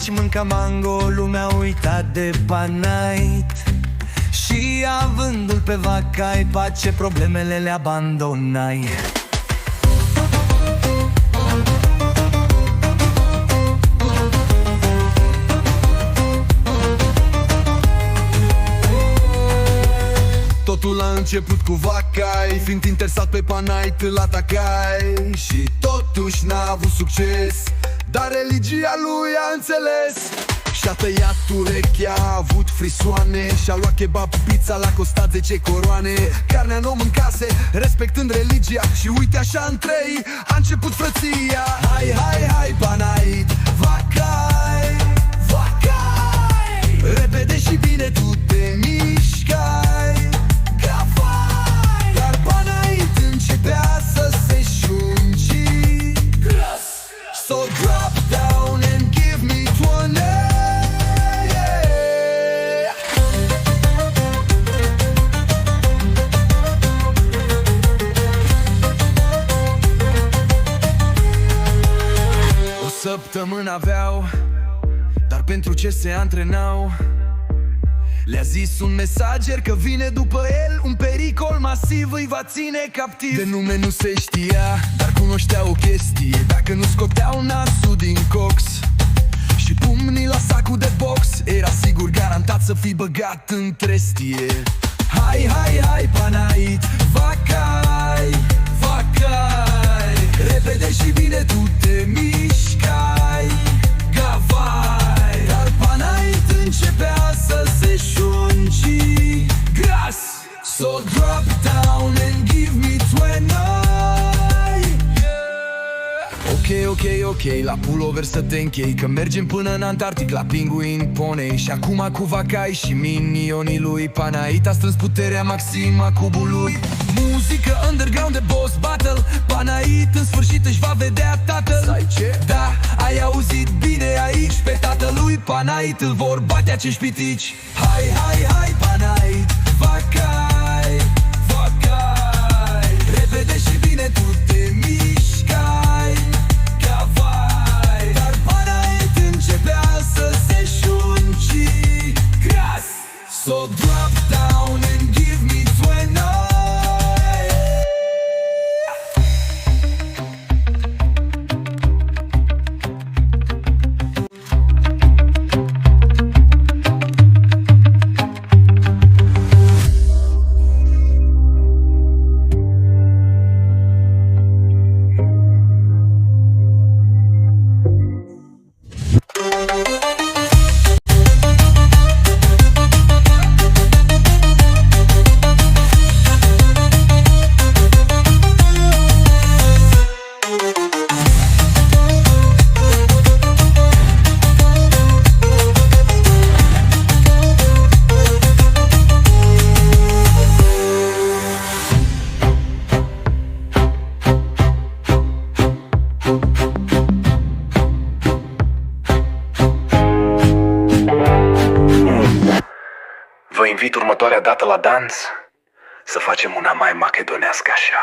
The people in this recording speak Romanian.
faci, mânca mango, lumea uitat de Panait. Și avându-l pe vaca-i pace, problemele le abandonai. Totul a început cu vaca-i, fiind interesat pe Panait îl atacai. Și totuși n-a avut succes, dar religia lui a înțeles. Și-a tăiat urechea, a avut frisoane, și-a luat kebab, pizza, l-a costat 10 coroane. Carnea n-o mâncase, respectând religia, și uite așa între ei a început frăția. Hai, hai, hai, Panait, vaca-i, vaca-i, repede și bine tu te mișcai. Dar Panait începea să se șunci. So drop down and give me 20. O săptămână aveau, dar pentru ce se antrenau? Le-a zis un mesager că vine după el un pericol masiv, îi va ține captiv. De nume nu se știa, dar cunoștea o chestie: dacă nu scoteau nasul din cox și pumnii la sacul de box, era sigur garantat să fii băgat în trestie. Hai, hai, hai, Panait, vaca-i, vaca-i, repede și bine tu te mișcai. Gavai, dar Panait începea să se șunci. Gras! So drop down and give me 20. Ok, la pullover să te închei, că mergem până în Antarctic la pinguin ponei. Și acum cu vaca-i și minionii lui, Panait a strâns puterea maximă a cubului. Muzică underground de boss battle, Panait în sfârșit își va vedea tatăl. Da, ai auzit bine aici, pe tatălui Panait îl vor bate acești pitici. Hai, hai, hai, Panait, vaca-i, vaca-i, repede și bine tu te mișcai. Gavai, dar Panait începea să se șunci. Gras! So drop down and give me 20. Vă invit următoarea dată la dans să facem una mai macedonească așa.